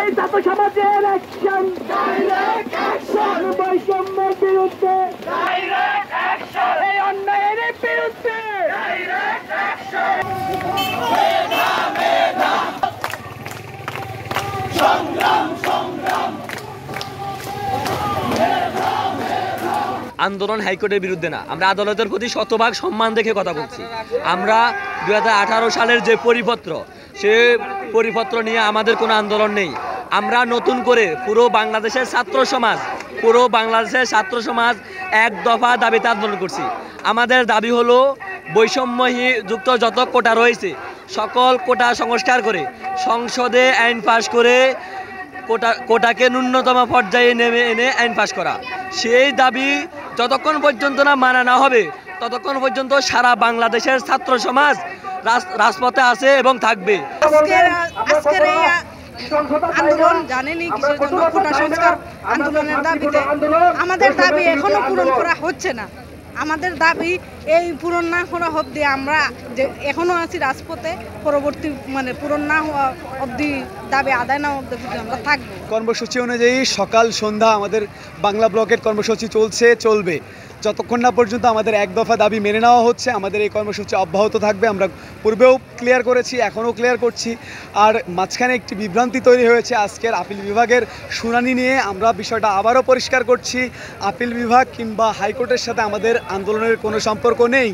এই ছাত্র সমাজের অ্যাকশন, ডাইরেক্ট অ্যাকশন, বৈষম্যের বিরুদ্ধে ডাইরেক্ট অ্যাকশন, এই অন্যায়ের বিরুদ্ধে ডাইরেক্ট অ্যাকশন। মেধা মেধা সংগ্রাম সংগ্রাম। আন্দোলন হাইকোর্টের বিরুদ্ধে না, আমরা আদালতের প্রতি শতভাগ সম্মান দেখে কথা বলছি। আমরা 2018 সালের যে পরিপত্র, সে পরিপত্র নিয়ে আমাদের কোনো আন্দোলন নেই। আমরা নতুন করে পুরো বাংলাদেশের ছাত্র সমাজ এক দফা দাবিতে আন্দোলন করছি। আমাদের দাবি হলো বৈষম্যযুক্ত যত কোটা রয়েছে সকল কোটা সংস্কার করে সংসদে আইন পাশ করে কোটাকে ন্যূনতম পর্যায়ে নেমে এনে আইন পাশ করা। সেই দাবি যতক্ষণ পর্যন্ত না মানা না হবে ততক্ষণ পর্যন্ত সারা বাংলাদেশের ছাত্র সমাজ রাজপথে আছে এবং থাকবে। আজকের এই আন্দোলন জানেনই কিসের জন্য, কোটা সংস্কার আন্দোলনের দাবিতে। আমাদের দাবি এখনো পূরণ করা হচ্ছে না। আমাদের দাবি এই পূরণ না করা অবধি আমরা যে এখনো আছি রাজপথে, পরবর্তী পূরণ না হওয়া অবধি, দাবি আদায় না অবধি আমরা থাকবো। কর্মসূচি অনুযায়ী সকাল সন্ধ্যা আমাদের বাংলা ব্লকের কর্মসূচি চলবে। যতক্ষণ না পর্যন্ত আমাদের এক দফা দাবি মেনে নেওয়া হচ্ছে আমাদের এই কর্মসূচি অব্যাহত থাকবে। আমরা পূর্বেও ক্লিয়ার করেছি, এখনও ক্লিয়ার করছি। আর মাঝখানে একটি বিভ্রান্তি তৈরি হয়েছে আজকের আপিল বিভাগের শুনানি নিয়ে। আমরা বিষয়টা আবারও পরিষ্কার করছি, আপিল বিভাগ কিংবা হাইকোর্টের সাথে আমাদের আন্দোলনের কোনো সম্পর্ক নেই।